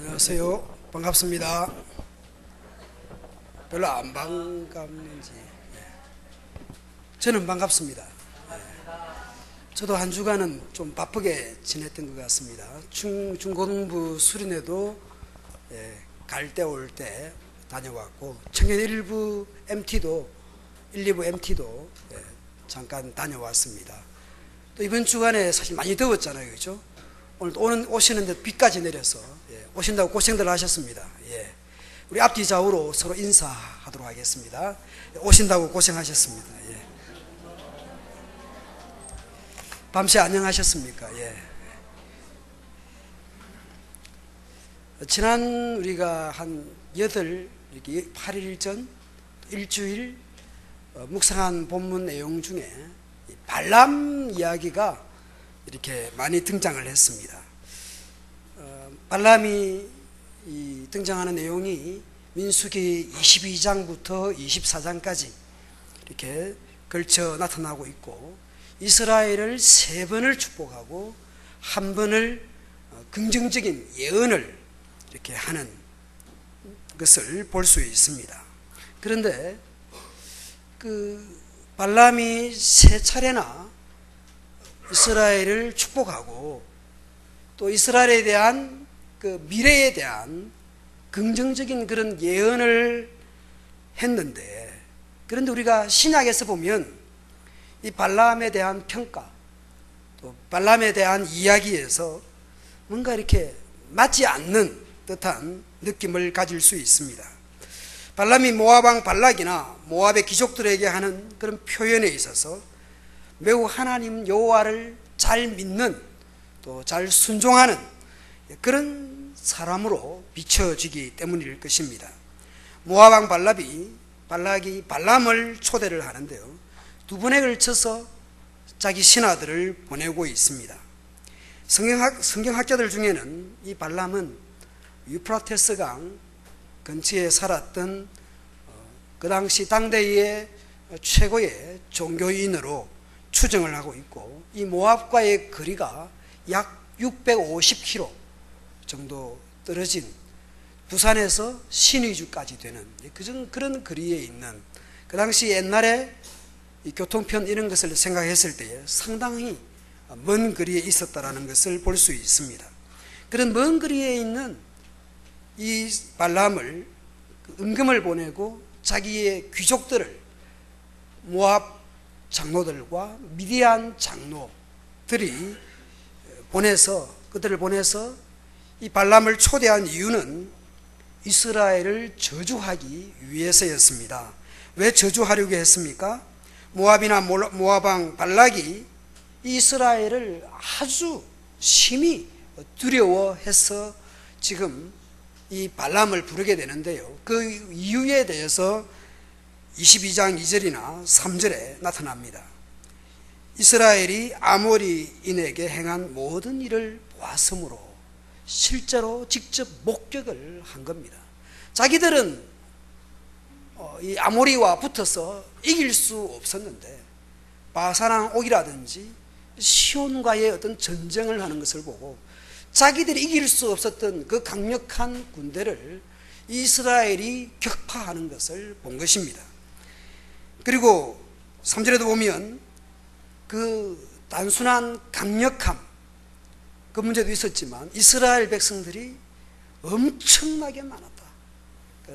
안녕하세요. 반갑습니다. 별로 안 반갑는지. 저는 반갑습니다. 저도 한 주간은 좀 바쁘게 지냈던 것 같습니다. 중고등부 수련회도 갈 때 올 때 다녀왔고, 청년 1부 MT도 1, 2부 MT도 잠깐 다녀왔습니다. 또 이번 주간에 사실 많이 더웠잖아요, 그죠? 오늘 오시는데 비까지 내려서 오신다고 고생들 하셨습니다. 우리 앞뒤 좌우로 서로 인사하도록 하겠습니다. 오신다고 고생하셨습니다. 밤새 안녕하셨습니까? 지난 우리가 한 8일 전 일주일 묵상한 본문 내용 중에 발람 이야기가 이렇게 많이 등장을 했습니다. 발람이 등장하는 내용이 민수기 22장부터 24장까지 이렇게 걸쳐 나타나고 있고, 이스라엘을 3번을 축복하고 1번을 긍정적인 예언을 이렇게 하는 것을 볼 수 있습니다. 그런데 발람이 3차례나 이스라엘을 축복하고 또 이스라엘에 대한 미래에 대한 긍정적인 그런 예언을 했는데, 그런데 우리가 신약에서 보면 이 발람에 대한 평가, 또 발람에 대한 이야기에서 뭔가 이렇게 맞지 않는 듯한 느낌을 가질 수 있습니다. 발람이 모압 왕 발락이나 모압의 귀족들에게 하는 그런 표현에 있어서 매우 하나님 여호와를 잘 믿는, 또 잘 순종하는 그런 사람으로 비춰지기 때문일 것입니다. 모압 왕 발락이 발람을 초대를 하는데요, 2번에 걸쳐서 자기 신하들을 보내고 있습니다. 성경학자들 중에는 이 발람은 유프라테스 강 근처에 살았던 그 당시 당대의 최고의 종교인으로 추정을 하고 있고, 이 모압과의 거리가 약 650km 정도 떨어진 부산에서 신의주까지 되는 그런 거리에 있는, 그 당시 옛날에 이 교통편 이런 것을 생각했을 때에 상당히 먼 거리에 있었다는 것을 볼 수 있습니다. 그런 먼 거리에 있는 이 발람을 임금을 보내고 자기의 귀족들을, 모압 장로들과 미디안 장로들이 그들을 보내서 이 발람을 초대한 이유는 이스라엘을 저주하기 위해서였습니다. 왜 저주하려고 했습니까? 모압이나 모압 왕 발락이 이스라엘을 아주 심히 두려워해서 지금 이 발람을 부르게 되는데요, 그 이유에 대해서 22장 2절이나 3절에 나타납니다. 이스라엘이 아모리인에게 행한 모든 일을 보았으므로 실제로 직접 목격을 한 겁니다. 자기들은 이 아모리와 붙어서 이길 수 없었는데 바사랑 옥이라든지 시온과의 어떤 전쟁을 하는 것을 보고 자기들이 이길 수 없었던 그 강력한 군대를 이스라엘이 격파하는 것을 본 것입니다. 그리고 3절에도 보면 그 단순한 강력함, 그 문제도 있었지만 이스라엘 백성들이 엄청나게 많았다.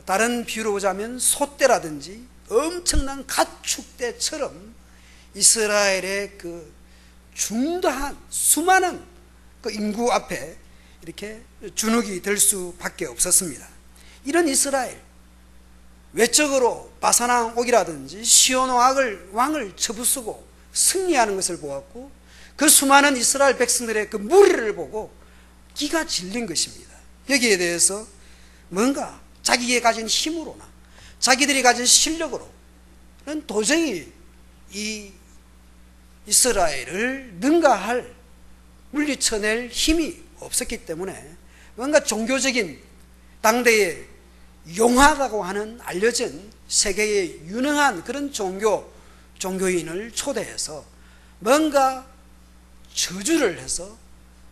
다른 비유로 보자면 소떼라든지 엄청난 가축대처럼 이스라엘의 그 중대한 수많은 그 인구 앞에 이렇게 주눅이 들 수밖에 없었습니다. 이런 이스라엘, 외적으로 바사랑 옥이라든지 시온 왕을 쳐부수고 승리하는 것을 보았고, 그 수많은 이스라엘 백성들의 그 무리를 보고 기가 질린 것입니다. 여기에 대해서 뭔가 자기가 가진 힘으로나 자기들이 가진 실력으로는 도저히 이 이스라엘을 능가할, 물리쳐낼 힘이 없었기 때문에 뭔가 종교적인 당대의 용하다고 하는 알려진 세계의 유능한 그런 종교인을 초대해서 뭔가 저주를 해서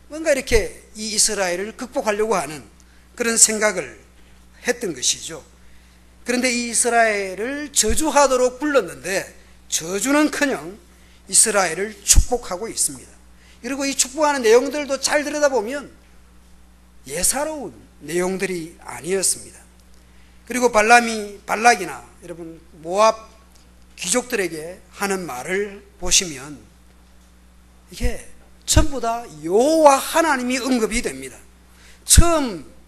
뭔가 이렇게 이 이스라엘을 극복하려고 하는 그런 생각을 했던 것이죠. 그런데 이 이스라엘을 저주하도록 불렀는데 저주는커녕 이스라엘을 축복하고 있습니다. 그리고 이 축복하는 내용들도 잘 들여다보면 예사로운 내용들이 아니었습니다. 그리고 발락이나 여러분 모압 귀족들에게 하는 말을 보시면 이게 전부 다 여호와 하나님이 언급이 됩니다. 처음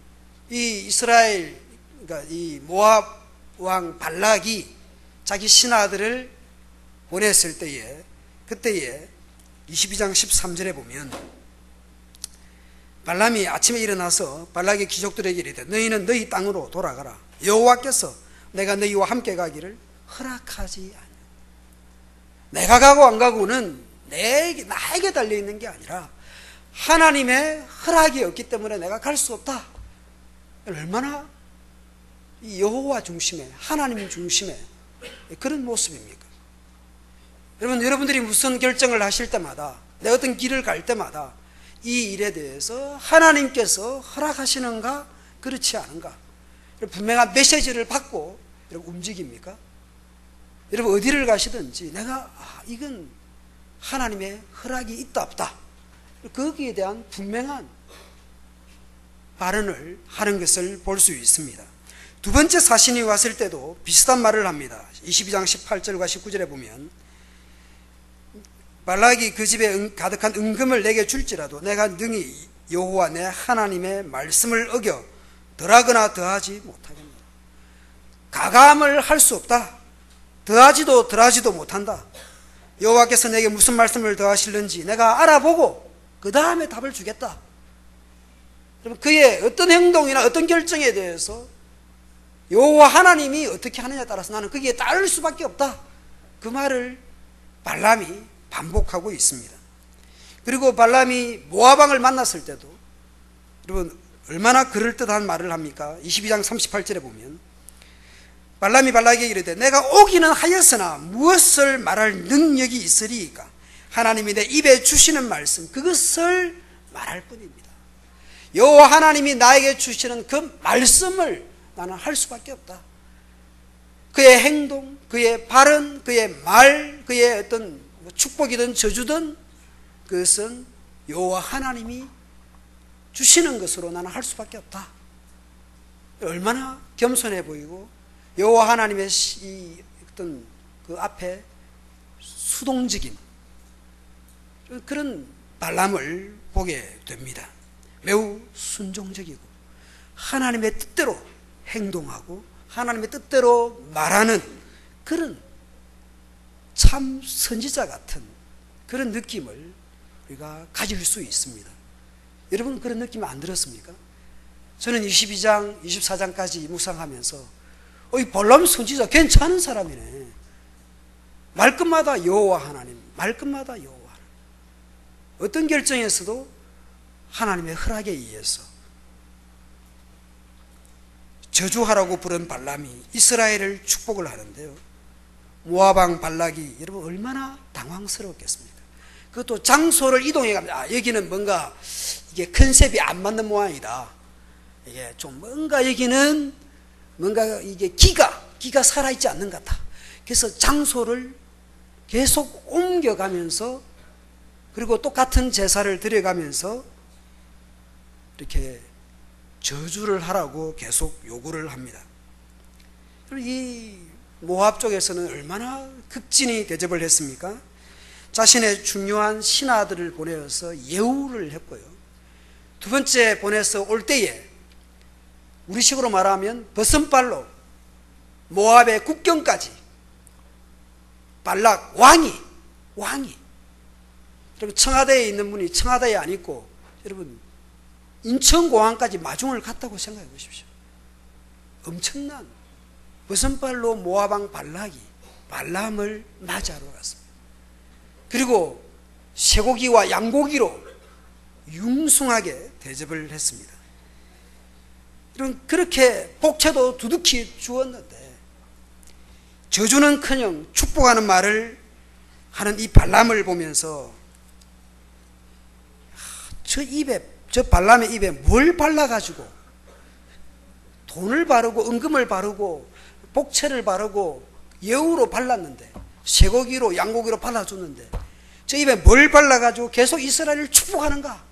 이 이스라엘, 그러니까 이 모압 왕 발락이 자기 신하들을 보냈을 때에, 그때에 22장 13절에 보면 발람이 아침에 일어나서 발락의 귀족들에게 이르되 너희는 너희 땅으로 돌아가라. 여호와께서 내가 너희와 함께 가기를 허락하지 않아. 내가 가고 안 가고는 나에게 달려있는 게 아니라 하나님의 허락이 없기 때문에 내가 갈 수 없다. 얼마나 이 여호와 중심의, 하나님 중심의 그런 모습입니까? 여러분들이 무슨 결정을 하실 때마다, 내 어떤 길을 갈 때마다 이 일에 대해서 하나님께서 허락하시는가 그렇지 않은가, 분명한 메시지를 받고 움직입니까? 여러분 어디를 가시든지 내가 이건 하나님의 허락이 있다 없다, 거기에 대한 분명한 발언을 하는 것을 볼 수 있습니다. 두 번째 사신이 왔을 때도 비슷한 말을 합니다. 22장 18절과 19절에 보면 발락이 그 집에 가득한 은금을 내게 줄지라도 내가 능히 여호와 내 하나님의 말씀을 어겨 덜하거나 더하지 못하겠노라. 가감을 할 수 없다. 더하지도 덜하지도 못한다. 여호와께서 내게 무슨 말씀을 더하실는지 내가 알아보고 그 다음에 답을 주겠다. 그의 어떤 행동이나 어떤 결정에 대해서 여호와 하나님이 어떻게 하느냐에 따라서 나는 거기에 따를 수밖에 없다. 그 말을 발람이 반복하고 있습니다. 그리고 발람이 모압왕을 만났을 때도 여러분 얼마나 그럴듯한 말을 합니까? 22장 38절에 보면 발람이 발락에게 이르되 내가 오기는 하였으나 무엇을 말할 능력이 있으리이까? 하나님이 내 입에 주시는 말씀 그것을 말할 뿐입니다. 여호와 하나님이 나에게 주시는 그 말씀을 나는 할 수밖에 없다. 그의 행동, 그의 발언, 그의 말, 그의 어떤 축복이든 저주든 그것은 여호와 하나님이 주시는 것으로 나는 할 수밖에 없다. 얼마나 겸손해 보이고 여호와 하나님의 이 어떤 그 앞에 수동적인 그런 발람을 보게 됩니다. 매우 순종적이고 하나님의 뜻대로 행동하고 하나님의 뜻대로 말하는 그런 참 선지자 같은 그런 느낌을 우리가 가질 수 있습니다. 여러분 그런 느낌 안 들었습니까? 저는 22장, 24장까지 묵상하면서 이 발람 선지자 괜찮은 사람이네. 말끝마다 여호와 하나님, 말끝마다 여호와 하나님. 어떤 결정에서도 하나님의 허락에 의해서 저주하라고 부른 발람이 이스라엘을 축복을 하는데요. 모압왕 발락이 여러분 얼마나 당황스러웠겠습니까? 그것도 장소를 이동해 갑니다. 여기는 뭔가 이게 컨셉이 안 맞는 모양이다. 이게 좀 뭔가 여기는 뭔가 이게 기가 살아있지 않는 것 같다. 그래서 장소를 계속 옮겨가면서 그리고 똑같은 제사를 드려가면서 이렇게 저주를 하라고 계속 요구를 합니다. 이 모압 쪽에서는 얼마나 극진히 대접을 했습니까? 자신의 중요한 신하들을 보내어서 예우를 했고요. 두 번째 보내서 올 때에 우리식으로 말하면 버선발로 모압의 국경까지 발락 왕이 여러분 청와대에 있는 분이 청와대에 안 있고 여러분 인천공항까지 마중을 갔다고 생각해 보십시오. 엄청난 버선발로 모압왕 발락이 발람을 맞이하러 갔습니다. 그리고 쇠고기와 양고기로 융숭하게 대접을 했습니다. 그렇게 복채도 두둑히 주었는데 저주는커녕 축복하는 말을 하는 이 발람을 보면서 저 발람의 입에 뭘 발라가지고 돈을 바르고 은금을 바르고 복채를 바르고 여우로 발랐는데, 쇠고기로 양고기로 발라줬는데 저 입에 뭘 발라가지고 계속 이스라엘을 축복하는가?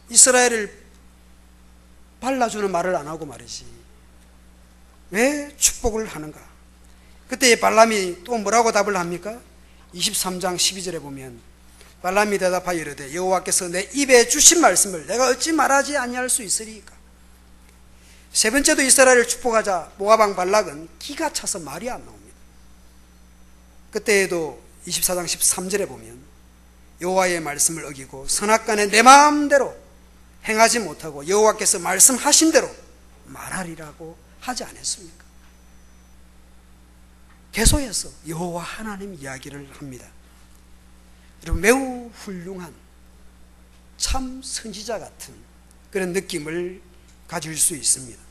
이스라엘을 발라주는 말을 안 하고 말이지 왜 축복을 하는가? 그때 발람이 또 뭐라고 답을 합니까? 23장 12절에 보면 발람이 대답하여 이르되 여호와께서 내 입에 주신 말씀을 내가 어찌 말하지 아니할 수 있으리까? 세 번째도 이스라엘을 축복하자 모압 왕 발락은 기가 차서 말이 안 나옵니다. 그때에도 24장 13절에 보면 여호와의 말씀을 어기고 선악간에 내 마음대로 행하지 못하고 여호와께서 말씀하신 대로 말하리라고 하지 않았습니까? 계속해서 여호와 하나님 이야기를 합니다. 여러분, 매우 훌륭한 참 선지자 같은 그런 느낌을 가질 수 있습니다.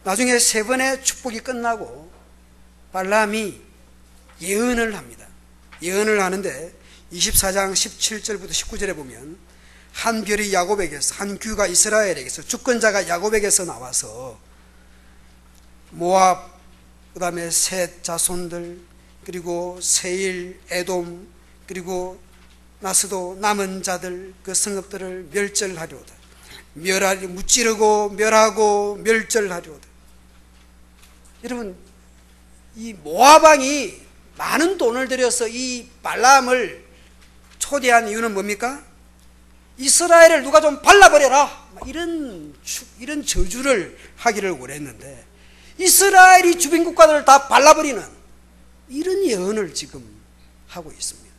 나중에 세 번의 축복이 끝나고 발람이 예언을 합니다. 예언을 하는데 24장 17절부터 19절에 보면 한 별이 야곱에게서, 한 규가 이스라엘에게서, 주권자가 야곱에게서 나와서 모압, 그 다음에 셋 자손들, 그리고 세일, 에돔, 그리고 나스도 남은 자들, 그 성읍들을 멸절하려다. 무찌르고 멸하고 멸절하려다. 여러분, 이 모압 왕이 많은 돈을 들여서 이 발람을 초대한 이유는 뭡니까? 이스라엘을 누가 좀 발라버려라, 이런 저주를 하기를 원했는데 이스라엘이 주변 국가들을 다 발라버리는 이런 예언을 지금 하고 있습니다.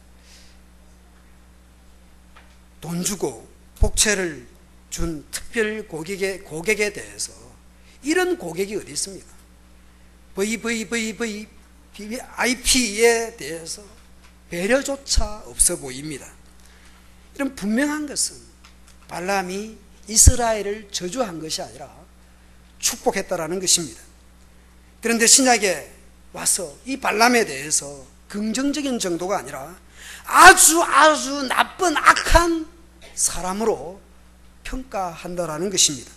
돈 주고 복채를 준 특별 고객에 대해서 이런 고객이 어디 있습니까? VVIP에 대해서 배려조차 없어 보입니다. 이런 분명한 것은 발람이 이스라엘을 저주한 것이 아니라 축복했다라는 것입니다. 그런데 신약에 와서 이 발람에 대해서 긍정적인 정도가 아니라 아주 나쁜 악한 사람으로 평가한다라는 것입니다.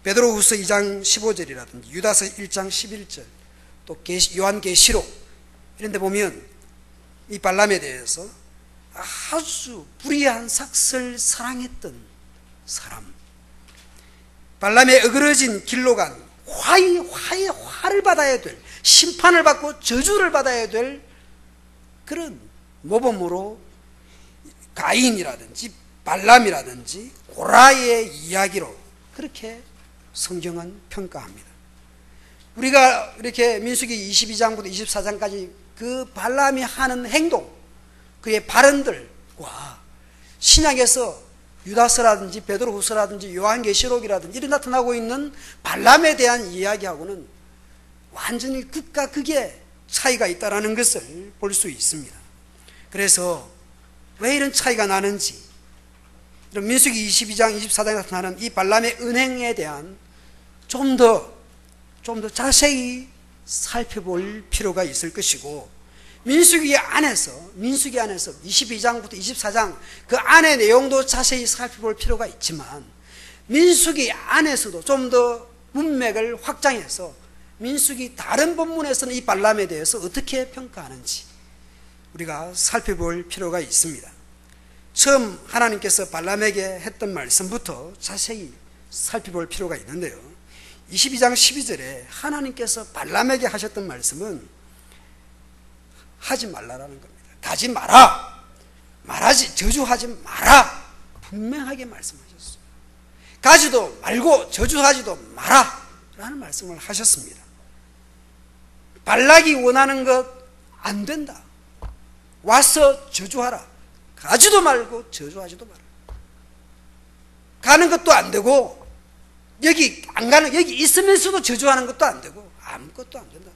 베드로후서 2장 15절이라든지 유다서 1장 11절, 또 요한계시록 이런 데 보면 이 발람에 대해서 아주 불의한 삭슬 사랑했던 사람, 발람의 어그러진 길로 간 화를 받아야 될, 심판을 받고 저주를 받아야 될 그런 모범으로 가인이라든지 발람이라든지 고라의 이야기로 그렇게 성경은 평가합니다. 우리가 이렇게 민수기 22장부터 24장까지 그 발람이 하는 행동, 그의 발언들과 신약에서 유다서라든지 베드로후서라든지 요한계시록이라든지 이런 나타나고 있는 발람에 대한 이야기하고는 완전히 극과 극의 차이가 있다는 것을 볼 수 있습니다. 그래서 왜 이런 차이가 나는지, 민수기 22장 24장에 나타나는 이 발람의 은행에 대한 좀 더 자세히 살펴볼 필요가 있을 것이고, 민수기 안에서 22장부터 24장 그 안의 내용도 자세히 살펴볼 필요가 있지만, 민수기 안에서도 좀 더 문맥을 확장해서 민수기 다른 본문에서는 이 발람에 대해서 어떻게 평가하는지 우리가 살펴볼 필요가 있습니다. 처음 하나님께서 발람에게 했던 말씀부터 자세히 살펴볼 필요가 있는데요, 22장 12절에 하나님께서 발람에게 하셨던 말씀은 하지 말라라는 겁니다. 가지 마라, 말하지, 저주하지 마라, 분명하게 말씀하셨어요. 가지도 말고 저주하지도 마라 라는 말씀을 하셨습니다. 발락이 원하는 것 안 된다, 와서 저주하라, 가지도 말고 저주하지도 마라. 가는 것도 안 되고 여기 안 가는, 여기 있으면서도 저주하는 것도 안 되고 아무것도 안 된다.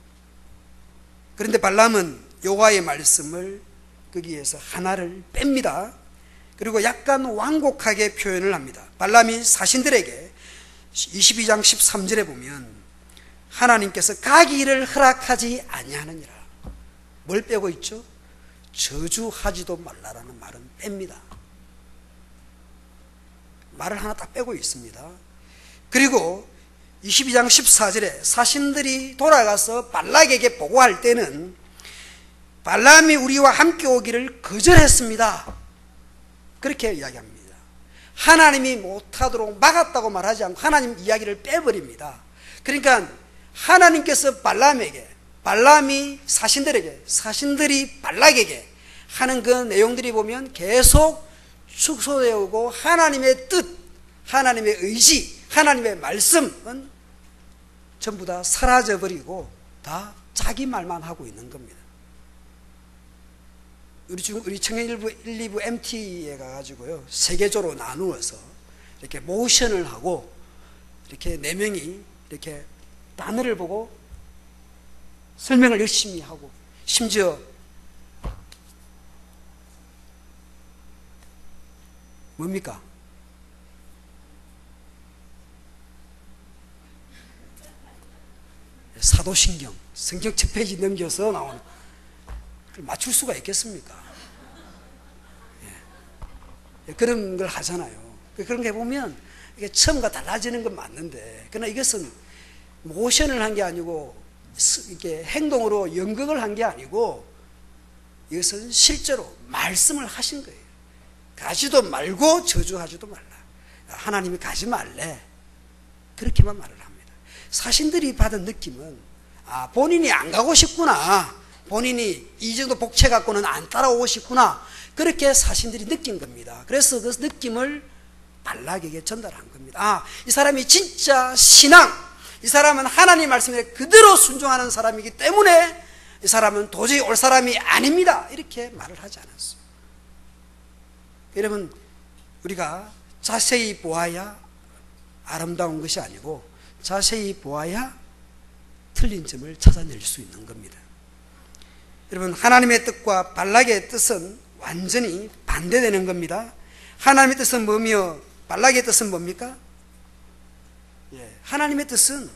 그런데 발람은 여호와의 말씀을 거기에서 하나를 뺍니다. 그리고 약간 완곡하게 표현을 합니다. 발람이 사신들에게 22장 13절에 보면 하나님께서 가기를 허락하지 아니하느니라. 뭘 빼고 있죠? 저주하지도 말라라는 말은 뺍니다. 말을 하나 딱 빼고 있습니다. 그리고 22장 14절에 사신들이 돌아가서 발락에게 보고할 때는 발람이 우리와 함께 오기를 거절했습니다. 그렇게 이야기합니다. 하나님이 못하도록 막았다고 말하지 않고 하나님 이야기를 빼버립니다. 그러니까 하나님께서 발람에게, 발람이 사신들에게, 사신들이 발락에게 하는 그 내용들이 보면 계속 축소되어 오고 하나님의 뜻, 하나님의 의지, 하나님의 말씀은 전부 다 사라져버리고 다 자기 말만 하고 있는 겁니다. 우리 청년일부 1, 2부 MT에 가가지고요, 세계적으로 나누어서 이렇게 모션을 하고 이렇게 4명이 이렇게 단어를 보고 설명을 열심히 하고, 심지어 뭡니까? 사도신경, 성경 첫 페이지 넘겨서 나오는, 그걸 맞출 수가 있겠습니까? 예. 그런 걸 하잖아요. 그런 게 보면 이게 처음과 달라지는 건 맞는데, 그러나 이것은 모션을 한 게 아니고 이렇게 행동으로 연극을 한 게 아니고 이것은 실제로 말씀을 하신 거예요. 가지도 말고 저주하지도 말라. 하나님이 가지 말래. 그렇게만 말을 합니다. 사신들이 받은 느낌은 본인이 안 가고 싶구나, 본인이 이 정도 복채 갖고는 안 따라오고 싶구나, 그렇게 사신들이 느낀 겁니다. 그래서 그 느낌을 발락에게 전달한 겁니다. 이 사람이 진짜 신앙, 이 사람은 하나님 말씀에 그대로 순종하는 사람이기 때문에 이 사람은 도저히 올 사람이 아닙니다, 이렇게 말을 하지 않았어요. 여러분, 우리가 자세히 보아야 아름다운 것이 아니고 자세히 보아야 틀린 점을 찾아낼 수 있는 겁니다. 여러분, 하나님의 뜻과 발락의 뜻은 완전히 반대되는 겁니다. 하나님의 뜻은 뭐며 발락의 뜻은 뭡니까? 하나님의 뜻은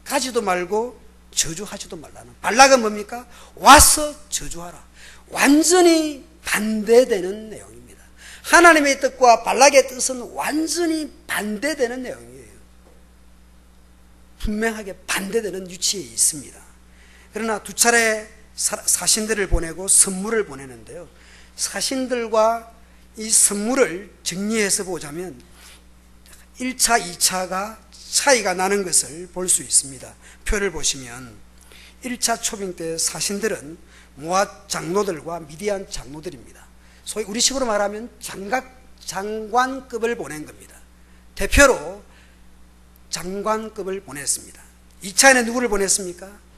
가지도 말고 저주하지도 말라는, 발락은 뭡니까? 와서 저주하라. 완전히 반대되는 내용입니다. 하나님의 뜻과 발락의 뜻은 완전히 반대되는 내용이에요. 분명하게 반대되는 위치에 있습니다. 그러나 두 차례 사신들을 보내고 선물을 보내는데요, 사신들과 이 선물을 정리해서 보자면 1차, 2차가 차이가 나는 것을 볼 수 있습니다. 표를 보시면 1차 초빙 때 사신들은 모압 장로들과 미디안 장로들입니다. 소위 우리식으로 말하면 장관급을 보낸 겁니다. 대표로 장관급을 보냈습니다. 2차에는 누구를 보냈습니까?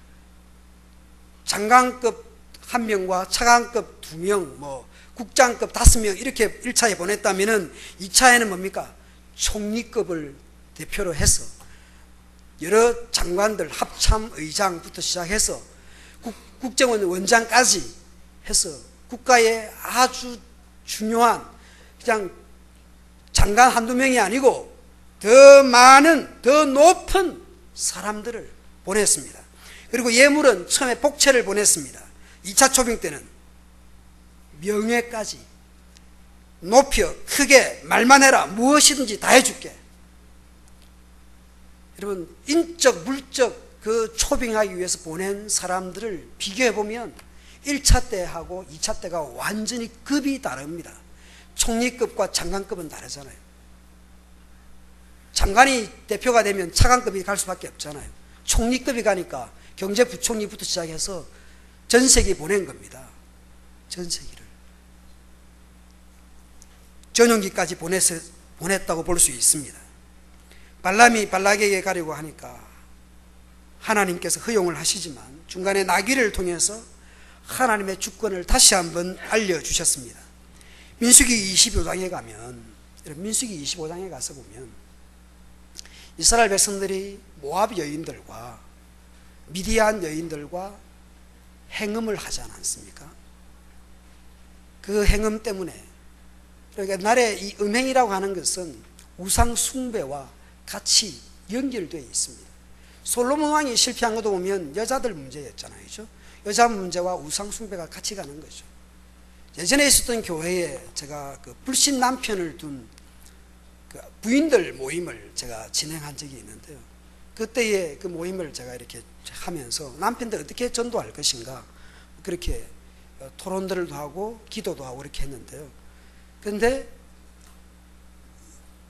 장관급 1명과 차관급 2명, 국장급 5명 이렇게 1차에 보냈다면 2차에는 뭡니까? 총리급을 대표로 해서 여러 장관들, 합참의장부터 시작해서 국정원 원장까지 해서 국가의 아주 중요한, 그냥 장관 한두 명이 아니고 더 많은, 더 높은 사람들을 보냈습니다. 그리고 예물은 처음에 복채를 보냈습니다. 2차 초빙 때는 명예까지 높여 크게 말만 해라, 무엇이든지 다 해줄게. 여러분, 인적 물적 그 초빙하기 위해서 보낸 사람들을 비교해보면 1차 때하고 2차 때가 완전히 급이 다릅니다. 총리급과 장관급은 다르잖아요. 장관이 대표가 되면 차관급이 갈 수밖에 없잖아요. 총리급이 가니까 경제부총리부터 시작해서 전세기 보낸 겁니다. 전세기를 전용기까지 보냈다고 볼 수 있습니다. 발람이 발락에게 가려고 하니까 하나님께서 허용을 하시지만 중간에 나귀를 통해서 하나님의 주권을 다시 한번 알려주셨습니다. 민수기 25장에 가면, 민수기 25장에 가서 보면 이스라엘 백성들이 모압 여인들과 미디안 여인들과 행음을 하지 않았습니까? 그 행음 때문에, 그러니까 옛날에 이 음행이라고 하는 것은 우상 숭배와 같이 연결되어 있습니다. 솔로몬 왕이 실패한 것도 보면 여자들 문제였잖아요. 그렇죠? 여자 문제와 우상 숭배가 같이 가는 거죠. 예전에 있었던 교회에 제가 그 불신 남편을 둔 그 부인들 모임을 제가 진행한 적이 있는데요. 그때의 그 모임을 제가 이렇게 하면서 남편들 어떻게 전도할 것인가 그렇게 토론들도 하고 기도도 하고 이렇게 했는데요. 그런데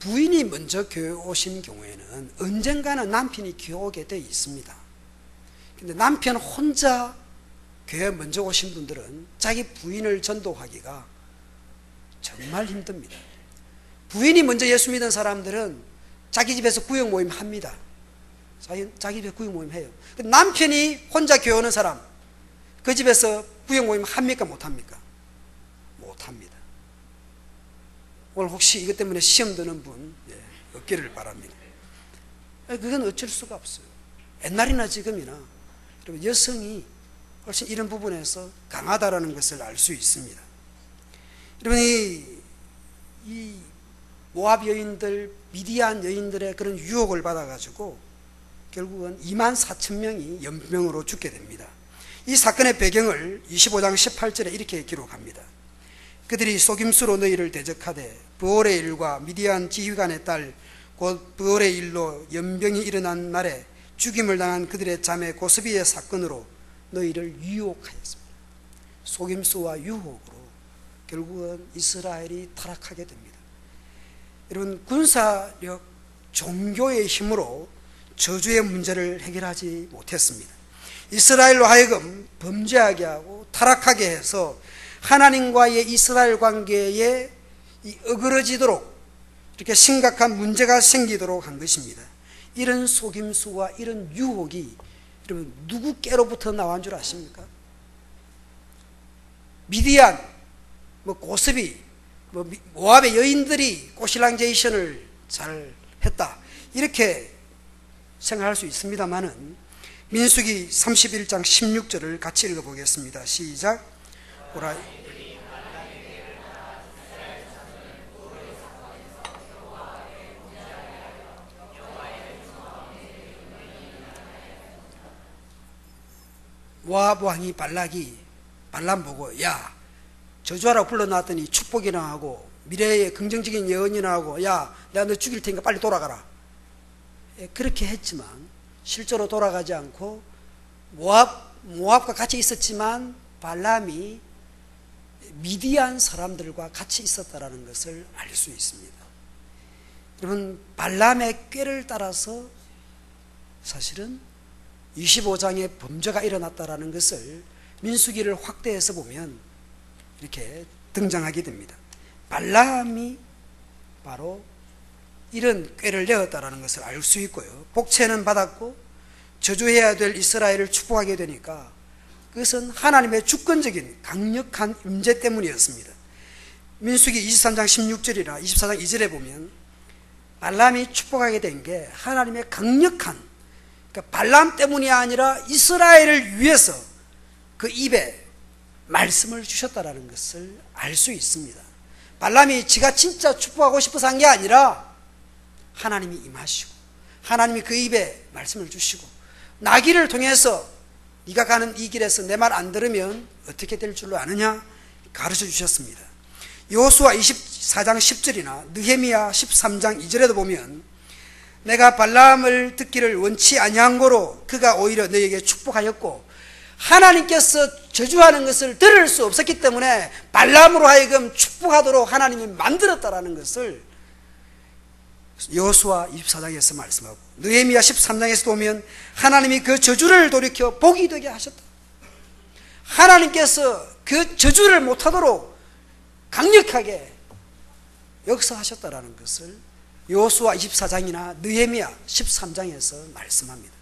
부인이 먼저 교회 오신 경우에는 언젠가는 남편이 교회 오게 되어 있습니다. 근데 남편 혼자 교회 먼저 오신 분들은 자기 부인을 전도하기가 정말 힘듭니다. 부인이 먼저 예수 믿은 사람들은 자기 집에서 구역 모임 합니다. 자기 집에서 구역 모임 해요. 남편이 혼자 교회 오는 사람, 그 집에서 구역 모임 합니까? 못합니까? 못합니다. 오늘 혹시 이것 때문에 시험 드는 분 없기를 바랍니다. 그건 어쩔 수가 없어요. 옛날이나 지금이나 여성이 훨씬 이런 부분에서 강하다라는 것을 알 수 있습니다. 여러분, 이 모압 여인들, 미디안 여인들의 그런 유혹을 받아가지고 결국은 24,000명이 연병으로 죽게 됩니다. 이 사건의 배경을 25장 18절에 이렇게 기록합니다. 그들이 속임수로 너희를 대적하되 부올의 일과 미디안 지휘관의 딸 곧 부올의 일로 연병이 일어난 날에 죽임을 당한 그들의 자매 고스비의 사건으로 너희를 유혹하였습니다. 속임수와 유혹으로 결국은 이스라엘이 타락하게 됩니다. 여러분, 군사력, 종교의 힘으로 저주의 문제를 해결하지 못했습니다. 이스라엘로 하여금 범죄하게 하고 타락하게 해서 하나님과의 이스라엘 관계에 어그러지도록 이렇게 심각한 문제가 생기도록 한 것입니다. 이런 속임수와 이런 유혹이 여러분 누구께로부터 나온 줄 아십니까? 미디안, 고스비, 모압의 여인들이 고실랑제이션을 잘 했다, 이렇게 생각할 수 있습니다만은 민수기 31장 16절을 같이 읽어보겠습니다. 시작. 보라. 모압 왕이 발람 보고, 야, 저주하라고 불러놨더니 축복이나 하고 미래의 긍정적인 예언이나 하고, 야, 내가 너 죽일 테니까 빨리 돌아가라. 그렇게 했지만 실제로 돌아가지 않고 모압과 같이 있었지만 발람이 미디안 사람들과 같이 있었다는 것을 알 수 있습니다. 여러분, 발람의 꾀를 따라서 사실은 25장의 범죄가 일어났다는 것을 민수기를 확대해서 보면 이렇게 등장하게 됩니다. 발람이 바로 이런 꾀를 내었다는 것을 알 수 있고요. 복채는 받았고 저주해야 될 이스라엘을 축복하게 되니까 그것은 하나님의 주권적인 강력한 임재 때문이었습니다. 민수기 23장 16절이나 24장 2절에 보면 발람이 축복하게 된 게 하나님의 강력한, 그러니까 발람 때문이 아니라 이스라엘을 위해서 그 입에 말씀을 주셨다는 것을 알 수 있습니다. 발람이 지가 진짜 축복하고 싶어서 한 게 아니라 하나님이 임하시고 하나님이 그 입에 말씀을 주시고 나귀를 통해서 네가 가는 이 길에서 내 말 안 들으면 어떻게 될 줄로 아느냐 가르쳐 주셨습니다. 여호수아 24장 10절이나 느헤미야 13장 2절에도 보면 내가 발람을 듣기를 원치 아니한 고로 그가 오히려 너에게 축복하였고 하나님께서 저주하는 것을 들을 수 없었기 때문에 발람으로 하여금 축복하도록 하나님이 만들었다라는 것을 여호수아 24장에서 말씀하고 느헤미야 13장에서 보면 하나님이 그 저주를 돌이켜 복이 되게 하셨다. 하나님께서 그 저주를 못하도록 강력하게 역사하셨다라는 것을 여호수아 24장이나 느헤미야 13장에서 말씀합니다.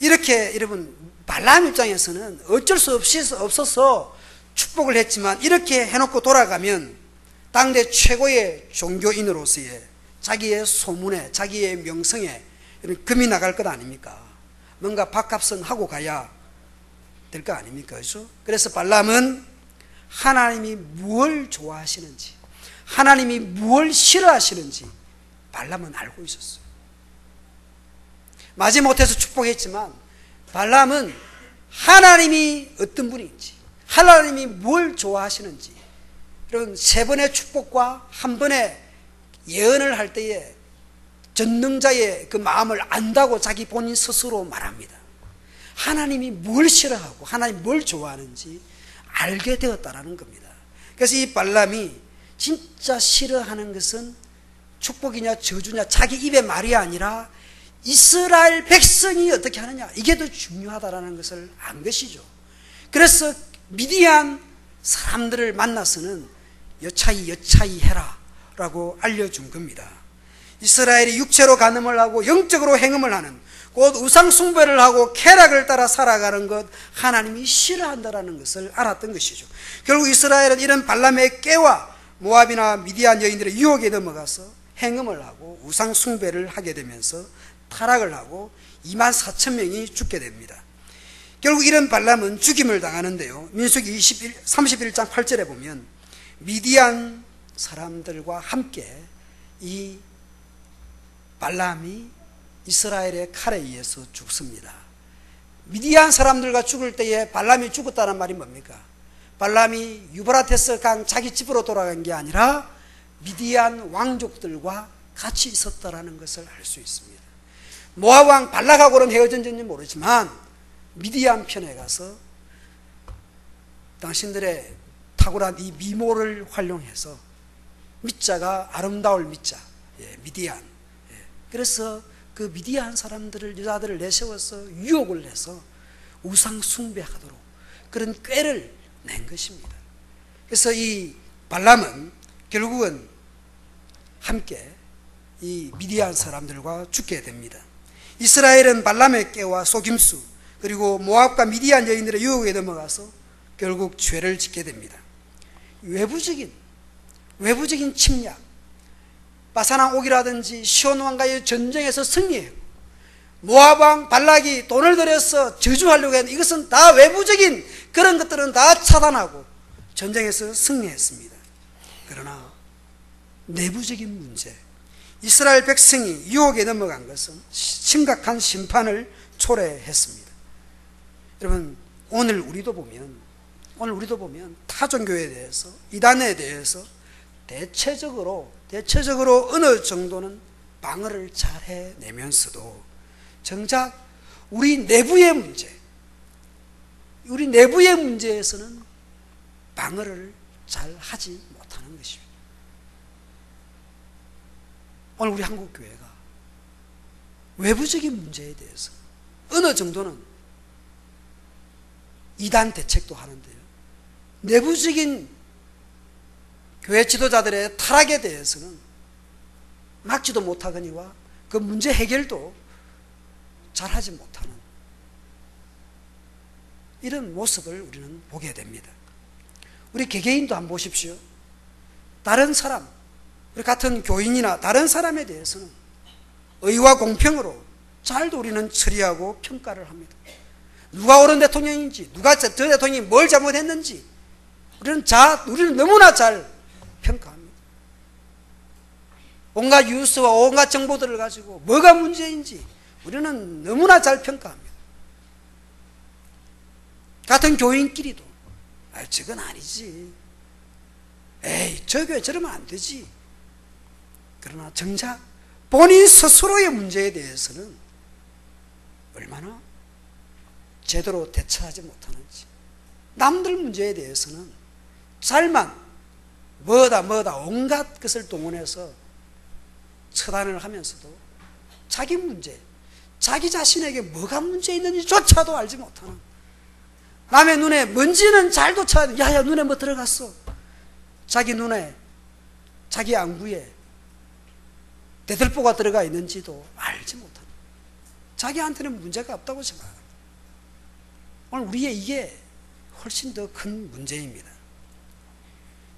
이렇게 여러분 발람 입장에서는 어쩔 수 없어서 축복을 했지만 이렇게 해놓고 돌아가면 당대 최고의 종교인으로서의 자기의 소문에 자기의 명성에 금이 나갈 것 아닙니까? 뭔가 밥값은 하고 가야 될 거 아닙니까? 그렇죠? 그래서 발람은 하나님이 무엇을 좋아하시는지 하나님이 무엇을 싫어하시는지 발람은 알고 있었어요. 마지못해서 축복했지만 발람은 하나님이 어떤 분인지 하나님이 뭘 좋아하시는지 이런 세 번의 축복과 한 번의 예언을 할 때에 전능자의 그 마음을 안다고 자기 본인 스스로 말합니다. 하나님이 뭘 싫어하고 하나님이 뭘 좋아하는지 알게 되었다라는 겁니다. 그래서 이 발람이 진짜 싫어하는 것은 축복이냐 저주냐 자기 입의 말이 아니라 이스라엘 백성이 어떻게 하느냐, 이게 더 중요하다라는 것을 안 것이죠. 그래서 미디안 사람들을 만나서는 여차히 해라 라고 알려준 겁니다. 이스라엘이 육체로 간음을 하고 영적으로 행음을 하는, 곧 우상 숭배를 하고 쾌락을 따라 살아가는 것 하나님이 싫어한다라는 것을 알았던 것이죠. 결국 이스라엘은 이런 발람의 깨와 모압이나 미디안 여인들의 유혹에 넘어가서 행음을 하고 우상 숭배를 하게 되면서 타락을 하고 24,000명이 죽게 됩니다. 결국 이런 발람은 죽임을 당하는데요, 민수기 31장 8절에 보면 미디안 사람들과 함께 이 발람이 이스라엘의 칼에 의해서 죽습니다. 미디안 사람들과 죽을 때에 발람이 죽었다는 말이 뭡니까? 발람이 유브라테스 강 자기 집으로 돌아간 게 아니라 미디안 왕족들과 같이 있었다라는 것을 알 수 있습니다. 모압 왕 발락하고는 헤어졌는지 모르지만 미디안 편에 가서 당신들의 탁월한 이 미모를 활용해서, 미자가 아름다울 미자, 미디안, 그래서 그 미디안 사람들을, 여자들을 내세워서 유혹을 해서 우상 숭배하도록 그런 꾀를 낸 것입니다. 그래서 이 발람은 결국은 함께 이 미디안 사람들과 죽게 됩니다. 이스라엘은 발람의 꾀와 속임수, 그리고 모압과 미디안 여인들의 유혹에 넘어가서 결국 죄를 짓게 됩니다. 외부적인 침략, 바사랑 옥이라든지 시온 왕과의 전쟁에서 승리했고, 모압 왕 발락이 돈을 들여서 저주하려고 했는데 이것은 다 외부적인 그런 것들은 다 차단하고 전쟁에서 승리했습니다. 그러나 내부적인 문제, 이스라엘 백성이 유혹에 넘어간 것은 심각한 심판을 초래했습니다. 여러분, 오늘 우리도 보면 타종교에 대해서, 이단에 대해서 대체적으로 어느 정도는 방어를 잘 해내면서도 정작 우리 내부의 문제에서는 방어를 잘 하지 못하는 것입니다. 오늘 우리 한국교회가 외부적인 문제에 대해서 어느 정도는 이단 대책도 하는데요, 내부적인 교회 지도자들의 타락에 대해서는 막지도 못하거니와 그 문제 해결도 잘하지 못하는 이런 모습을 우리는 보게 됩니다. 우리 개개인도 한번 보십시오. 다른 사람, 우리 같은 교인이나 다른 사람에 대해서는 의와 공평으로 잘도 우리는 처리하고 평가를 합니다. 누가 옳은 대통령인지, 저 대통령이 뭘 잘못했는지 우리는 너무나 잘 평가합니다. 온갖 뉴스와 온갖 정보들을 가지고 뭐가 문제인지 우리는 너무나 잘 평가합니다. 같은 교인끼리도 저건 아니지, 에이 저 교회 저러면 안 되지. 그러나 정작 본인 스스로의 문제에 대해서는 얼마나 제대로 대처하지 못하는지, 남들 문제에 대해서는 잘만 뭐다 온갖 것을 동원해서 처단을 하면서도 자기 문제, 자기 자신에게 뭐가 문제 있는지조차도 알지 못하는, 남의 눈에 먼지는 잘도 찾아, 야야 눈에 뭐 들어갔어, 자기 눈에, 자기 안구에 대들보가 들어가 있는지도 알지 못하는, 자기한테는 문제가 없다고 생각합니다. 오늘 우리의 이게 훨씬 더 큰 문제입니다.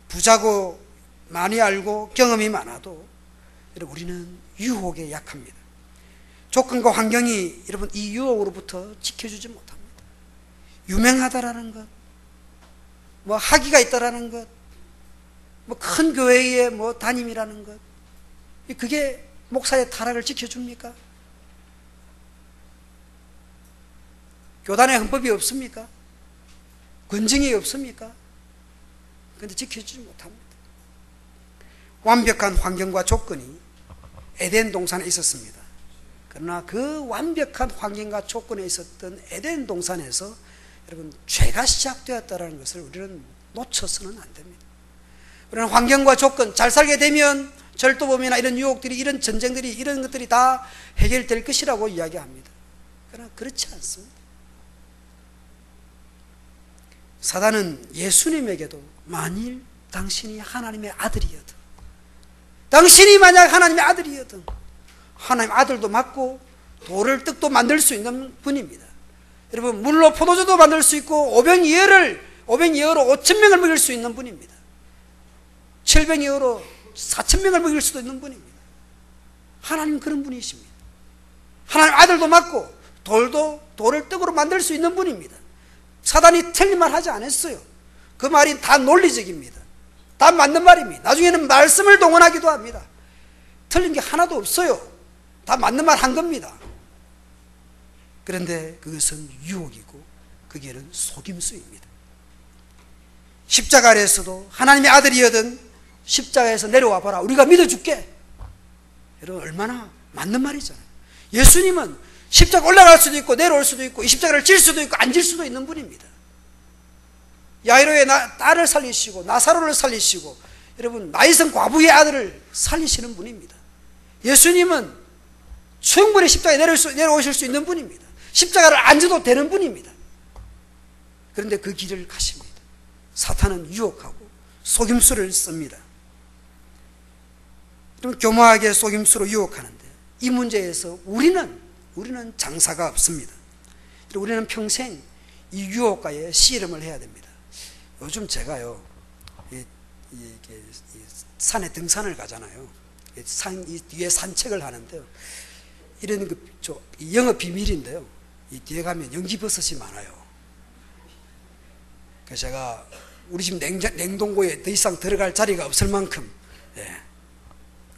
부자고 많이 알고 경험이 많아도 여러분 우리는 유혹에 약합니다. 조건과 환경이 여러분 이 유혹으로부터 지켜주지 못합니다. 유명하다라는 것, 뭐 학위가 있다라는 것, 뭐 큰 교회의 뭐 담임이라는 것, 그게 목사의 타락을 지켜줍니까? 교단의 헌법이 없습니까? 권징이 없습니까? 그런데 지켜주지 못합니다. 완벽한 환경과 조건이 에덴 동산에 있었습니다. 그러나 그 완벽한 환경과 조건에 있었던 에덴 동산에서 여러분 죄가 시작되었다는 것을 우리는 놓쳐서는 안 됩니다. 우리는 환경과 조건, 잘 살게 되면 절도범이나 이런 유혹들이, 이런 전쟁들이, 이런 것들이 다 해결될 것이라고 이야기합니다. 그러나 그렇지 않습니다. 사단은 예수님에게도 만일 당신이 하나님의 아들이어든, 당신이 만약 하나님의 아들이어든, 하나님 아들도 맞고 돌을 떡도 만들 수 있는 분입니다. 여러분, 물로 포도주도 만들 수 있고 오병이어로 5,000명을 먹일 수 있는 분입니다. 7병이어로 4,000명을 먹일 수도 있는 분입니다. 하나님 그런 분이십니다. 하나님 아들도 맞고 돌을 떡으로 만들 수 있는 분입니다. 사단이 틀린 말 하지 않았어요. 그 말이 다 논리적입니다. 다 맞는 말입니다. 나중에는 말씀을 동원하기도 합니다. 틀린 게 하나도 없어요. 다 맞는 말 한 겁니다. 그런데 그것은 유혹이고 그 길은 속임수입니다. 십자가 아래에서도 하나님의 아들이여든 십자가에서 내려와 봐라, 우리가 믿어줄게. 여러분, 얼마나 맞는 말이잖아요. 예수님은 십자가 올라갈 수도 있고 내려올 수도 있고 이 십자가를 질 수도 있고 안 질 수도 있는 분입니다. 야이로의 딸을 살리시고 나사로를 살리시고 여러분 나이성 과부의 아들을 살리시는 분입니다. 예수님은 충분히 십자가에 내려오실 수 있는 분입니다. 십자가를 안 져도 되는 분입니다. 그런데 그 길을 가십니다. 사탄은 유혹하고 속임수를 씁니다. 좀 교묘하게 속임수로 유혹하는데 이 문제에서 우리는 장사가 없습니다. 우리는 평생 이 유혹과의 씨름을 해야 됩니다. 요즘 제가요, 산에 등산을 가잖아요. 이 뒤에 산책을 하는데요. 이런 영업 비밀인데요. 이 뒤에 가면 연기버섯이 많아요. 그래서 제가 우리 집 냉동고에 더 이상 들어갈 자리가 없을 만큼,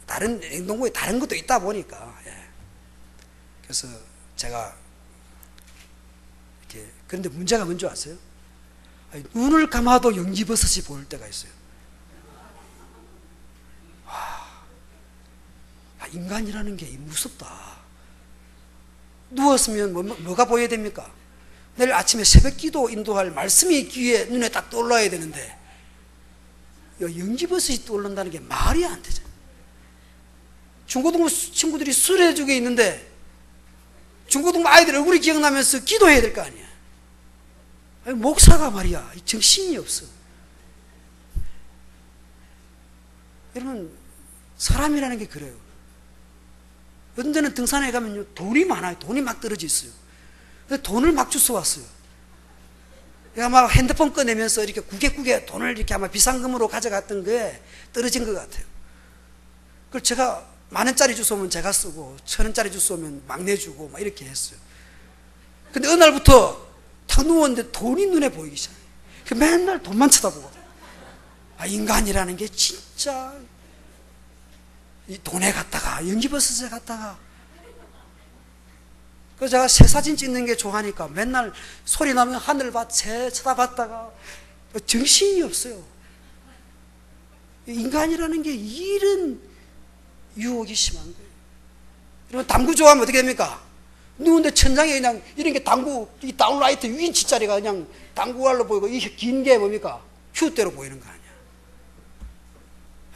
다른 냉동고에 다른 것도 있다 보니까, 그래서 제가 이렇게, 그런데 문제가 뭔지 아세요? 눈을 감아도 연기버섯이 보일 때가 있어요. 인간이라는 게 무섭다. 누웠으면 뭐가 보여야 됩니까? 내일 아침에 새벽기도 인도할 말씀이 귀에 눈에 딱 떠올라야 되는데 연기버섯이 떠오른다는 게 말이 안 되잖아요. 중고등부 친구들이 수레죽에 있는데 중고등부 아이들 얼굴이 기억나면서 기도해야 될 거 아니야. 목사가 말이야 정신이 없어. 여러분, 사람이라는 게 그래요. 어떤 데는 등산에 가면요 돈이 많아요. 돈이 막 떨어져 있어요. 근데 돈을 막 주워 왔어요. 내가 막 핸드폰 꺼내면서 이렇게 구개구개 돈을 이렇게 아마 비상금으로 가져갔던 게 떨어진 것 같아요. 그걸 제가 10,000원짜리 주워오면 제가 쓰고 1,000원짜리 주워오면 막 내주고 막 이렇게 했어요. 근데 어느 날부터 탁 누웠는데 돈이 눈에 보이기 시작해요. 맨날 돈만 쳐다보고, 인간이라는 게 진짜 이 돈에 갔다가 연기버섯에 갔다가. 그래서 제가 새 사진 찍는 게 좋아하니까 맨날 소리 나면 하늘 쳐다봤다가 정신이 없어요. 인간이라는 게 이런 유혹이 심한 거예요. 여러분, 당구 좋아하면 어떻게 됩니까? 누군데 천장에 그냥 이런 게 이 다운라이트 6인치짜리가 그냥 당구알로 보이고 이 긴 게 뭡니까? 휴대로 보이는 거 아니야.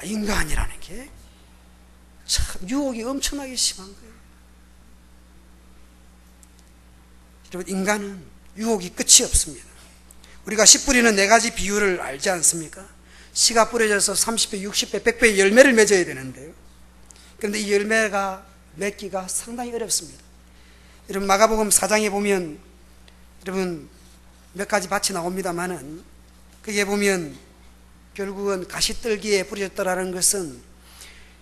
인간이라는 게 참 유혹이 엄청나게 심한 거예요. 여러분, 인간은 유혹이 끝이 없습니다. 우리가 씨 뿌리는 4가지 비율을 알지 않습니까? 씨가 뿌려져서 30배, 60배, 100배의 열매를 맺어야 되는데요. 그런데 이 열매가 맺기가 상당히 어렵습니다. 여러분, 마가복음 4장에 보면 여러분 몇 가지 밭이 나옵니다만은 거기에 보면 결국은 가시떨기에 뿌려졌다라는 것은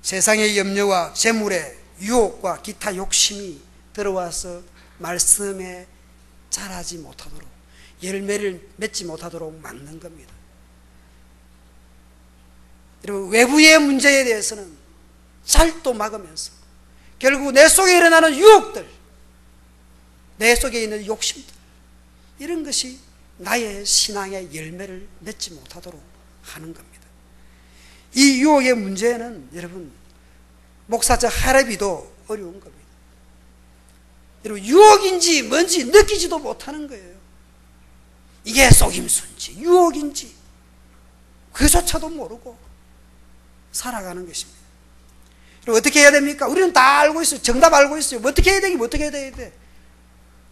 세상의 염려와 재물의 유혹과 기타 욕심이 들어와서 말씀에 자라지 못하도록, 열매를 맺지 못하도록 막는 겁니다. 여러분, 외부의 문제에 대해서는 잘도 막으면서 결국 내 속에 일어나는 유혹들, 내 속에 있는 욕심들, 이런 것이 나의 신앙의 열매를 맺지 못하도록 하는 겁니다. 이 유혹의 문제는 여러분 목사적 하레비도 어려운 겁니다. 여러분 유혹인지 뭔지 느끼지도 못하는 거예요. 이게 속임수인지 유혹인지 그조차도 모르고 살아가는 것입니다. 그리고 어떻게 해야 됩니까? 우리는 다 알고 있어요. 정답 알고 있어요. 어떻게 해야 되기 어떻게 해야 돼?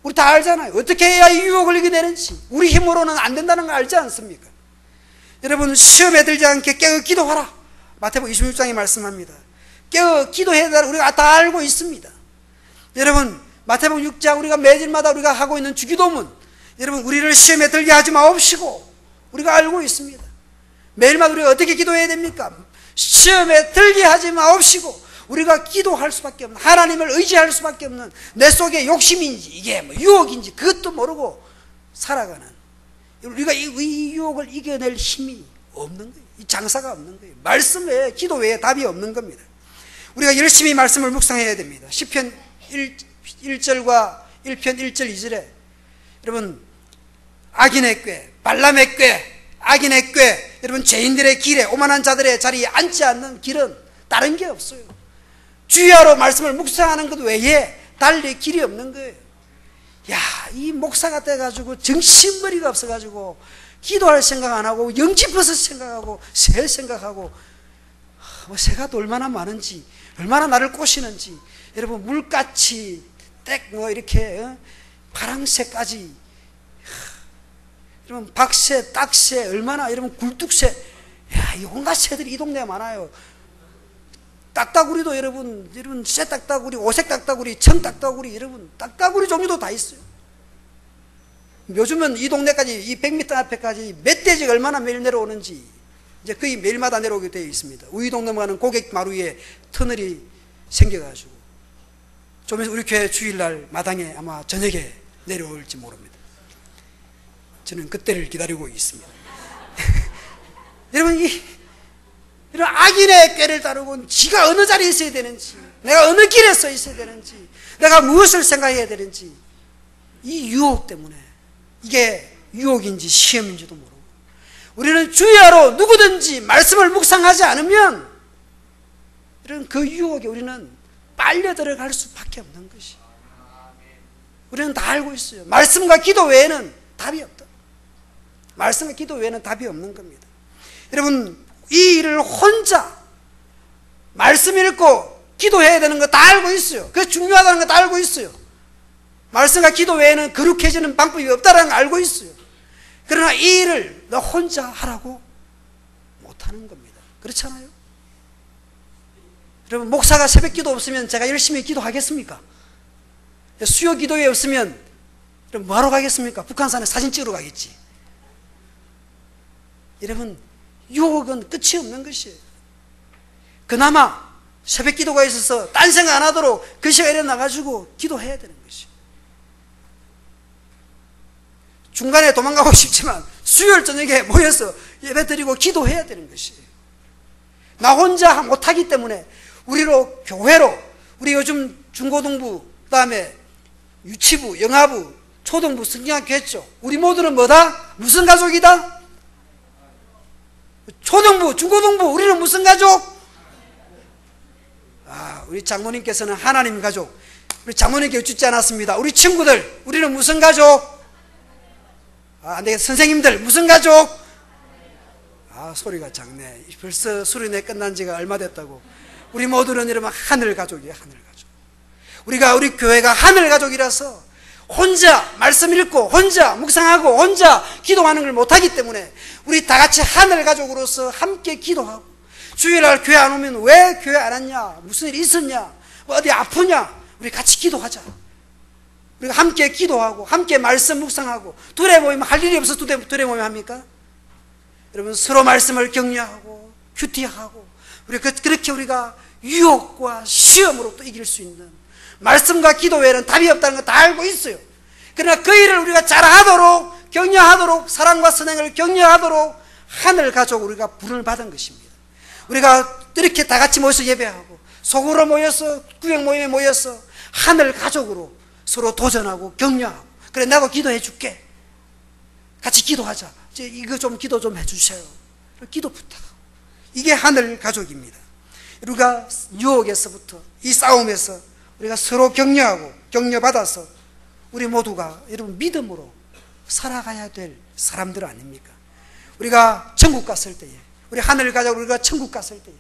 우리 다 알잖아요. 어떻게 해야 이 유혹을 이겨내는지. 우리 힘으로는 안 된다는 거 알지 않습니까? 여러분 시험에 들지 않게 깨어 기도하라. 마태복음 26장에 말씀합니다. 깨어 기도해야 된다는 우리가 다 알고 있습니다. 여러분 마태복음 6장 우리가 매일마다 우리가 하고 있는 주기도문, 여러분 우리를 시험에 들게 하지 마옵시고 우리가 알고 있습니다. 매일마다 우리가 어떻게 기도해야 됩니까? 시험에 들게 하지 마옵시고 우리가 기도할 수밖에 없는, 하나님을 의지할 수밖에 없는, 내 속에 욕심인지 이게 뭐 유혹인지 그것도 모르고 살아가는, 우리가 이 유혹을 이겨낼 힘이 없는 거예요. 이 장사가 없는 거예요. 말씀 외에, 기도 외에 답이 없는 겁니다. 우리가 열심히 말씀을 묵상해야 됩니다. 시편 1절과 1편 1절 2절에 여러분 악인의 꾀, 발람의 꾀, 악인의 꾀, 여러분 죄인들의 길에, 오만한 자들의 자리에 앉지 않는 길은 다른 게 없어요. 주야로 말씀을 묵상하는 것 외에 달리 길이 없는 거예요. 야, 이 목사가 돼가지고 정신머리가 없어가지고 기도할 생각 안 하고 영집버섯 생각하고 새 생각하고 새가 또 얼마나 많은지, 얼마나 나를 꼬시는지, 여러분 물같이 딱 이렇게 파랑새까지, 여러분 박새, 딱새, 얼마나 여러분 굴뚝새, 야, 이 온갖 새들이 이 동네에 많아요. 딱따구리도 여러분 새 딱따구리, 오색 딱따구리, 청 딱따구리, 여러분 딱따구리 종류도 다 있어요. 요즘은 이 동네까지, 이 100m 앞에까지 멧돼지가 얼마나 매일 내려오는지 이제 거의 매일마다 내려오게 되어 있습니다. 우이동 넘어가는 고객 마루에 터널이 생겨가지고 좀 있으면 우리 교회 주일날 마당에 아마 저녁에 내려올지 모릅니다. 저는 그때를 기다리고 있습니다. 여러분 이런 악인의 꾀를 따르고 지가 어느 자리에 있어야 되는지, 내가 어느 길에 서 있어야 되는지, 내가 무엇을 생각해야 되는지, 이 유혹 때문에 이게 유혹인지 시험인지도 모르고, 우리는 주야로 누구든지 말씀을 묵상하지 않으면 이런 그 유혹에 우리는 빨려 들어갈 수밖에 없는 것이, 우리는 다 알고 있어요. 말씀과 기도 외에는 답이 없다. 말씀과 기도 외에는 답이 없는 겁니다. 여러분 이 일을 혼자 말씀 읽고 기도해야 되는 거 다 알고 있어요. 그게 중요하다는 거 다 알고 있어요. 말씀과 기도 외에는 거룩해지는 방법이 없다는 걸 알고 있어요. 그러나 이 일을 너 혼자 하라고 못하는 겁니다. 그렇잖아요? 여러분 목사가 새벽 기도 없으면 제가 열심히 기도하겠습니까? 수요 기도회 없으면 뭐하러 가겠습니까? 북한산에 사진 찍으러 가겠지. 여러분 유혹은 끝이 없는 것이에요. 그나마 새벽 기도가 있어서 딴 생각 안 하도록 그 시간에 나가지고 기도해야 되는 것이에요. 중간에 도망가고 싶지만 수요일 저녁에 모여서 예배드리고 기도해야 되는 것이에요. 나 혼자 못하기 때문에 우리로 교회로, 우리 요즘 중고등부, 그 다음에 유치부, 영아부, 초등부, 성경학교 했죠. 우리 모두는 뭐다? 무슨 가족이다? 초등부, 중고등부, 우리는 무슨 가족? 우리 장모님께서는 하나님 가족. 우리 장모님께 여쭙지 않았습니다. 우리 친구들, 우리는 무슨 가족? 안 되겠다. 선생님들, 무슨 가족? 소리가 작네. 벌써 수련회 끝난 지가 얼마 됐다고. 우리 모두는 이러면 하늘 가족이에요. 하늘 가족. 우리 교회가 하늘 가족이라서 혼자 말씀 읽고 혼자 묵상하고 혼자 기도하는 걸 못하기 때문에 우리 다 같이 하늘 가족으로서 함께 기도하고, 주일날 교회 안 오면 왜 교회 안 왔냐, 무슨 일이 있었냐, 어디 아프냐, 우리 같이 기도하자. 우리가 함께 기도하고 함께 말씀 묵상하고, 둘에 모이면 할 일이 없어서 둘에 모이면 합니까? 여러분 서로 말씀을 격려하고 큐티하고, 그렇게 우리가 유혹과 시험으로 또 이길 수 있는, 말씀과 기도 외에는 답이 없다는 거 다 알고 있어요. 그러나 그 일을 우리가 잘하도록, 격려하도록, 사랑과 선행을 격려하도록 하늘 가족 우리가 부름을 받은 것입니다. 우리가 이렇게 다 같이 모여서 예배하고 속으로 모여서 구역 모임에 모여서 하늘 가족으로 서로 도전하고 격려하고, 그래 나하고 기도해 줄게, 같이 기도하자, 이거 좀 기도 좀 해주세요, 기도 부탁하고, 이게 하늘 가족입니다. 우리가 유혹에서부터 이 싸움에서 우리가 서로 격려하고 격려받아서 우리 모두가 여러분 믿음으로 살아가야 될 사람들 아닙니까? 우리가 천국 갔을 때에, 우리 하늘 가족 우리가 천국 갔을 때에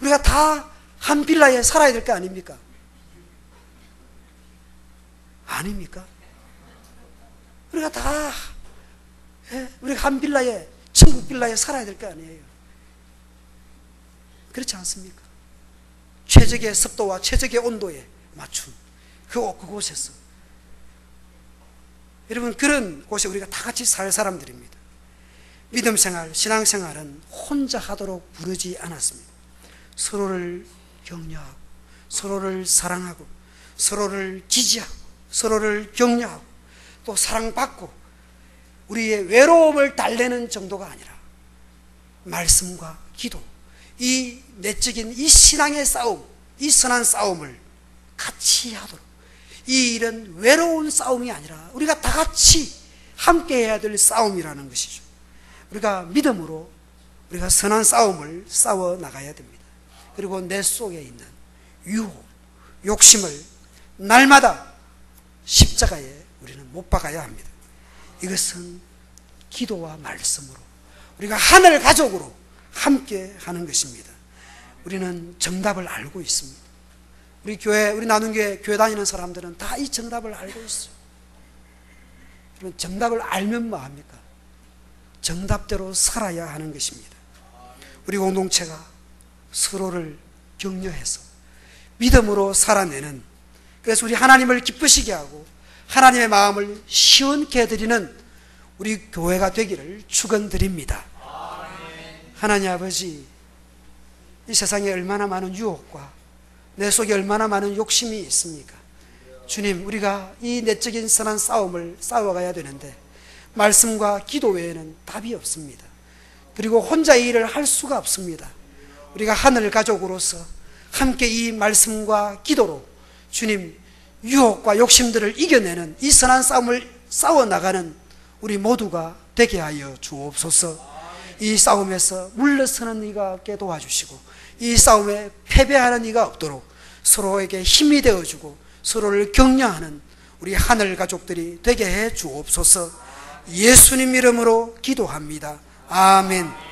우리가 다 한 빌라에 살아야 될 거 아닙니까? 아닙니까? 우리가 다 우리가 한 빌라에, 천국 빌라에 살아야 될 거 아니에요? 그렇지 않습니까? 최적의 습도와 최적의 온도에 맞춘 그곳에서 여러분, 그런 곳에 우리가 다 같이 살 사람들입니다. 믿음 생활, 신앙 생활은 혼자 하도록 부르지 않았습니다. 서로를 격려하고 서로를 사랑하고 서로를 지지하고 서로를 격려하고 또 사랑받고 우리의 외로움을 달래는 정도가 아니라 말씀과 기도, 이 내적인 이 신앙의 싸움, 이 선한 싸움을 같이 하도록, 이 일은 외로운 싸움이 아니라 우리가 다 같이 함께 해야 될 싸움이라는 것이죠. 우리가 믿음으로 우리가 선한 싸움을 싸워 나가야 됩니다. 그리고 내 속에 있는 유혹, 욕심을 날마다 십자가에 우리는 못 박아야 합니다. 이것은 기도와 말씀으로 우리가 하늘 가족으로 함께 하는 것입니다. 우리는 정답을 알고 있습니다. 우리 교회, 우리 나눔교회 교회 다니는 사람들은 다 이 정답을 알고 있어요. 그러면 정답을 알면 뭐 합니까? 정답대로 살아야 하는 것입니다. 우리 공동체가 서로를 격려해서 믿음으로 살아내는, 그래서 우리 하나님을 기쁘시게 하고 하나님의 마음을 시원케 해드리는 우리 교회가 되기를 축원드립니다. 하나님 아버지, 이 세상에 얼마나 많은 유혹과 내 속에 얼마나 많은 욕심이 있습니까? 주님, 우리가 이 내적인 선한 싸움을 싸워가야 되는데 말씀과 기도 외에는 답이 없습니다. 그리고 혼자 이 일을 할 수가 없습니다. 우리가 하늘 가족으로서 함께 이 말씀과 기도로 주님, 유혹과 욕심들을 이겨내는 이 선한 싸움을 싸워나가는 우리 모두가 되게 하여 주옵소서. 이 싸움에서 물러서는 이가 없게 도와주시고 이 싸움에 패배하는 이가 없도록 서로에게 힘이 되어주고 서로를 격려하는 우리 하늘 가족들이 되게 해 주옵소서. 예수님 이름으로 기도합니다. 아멘.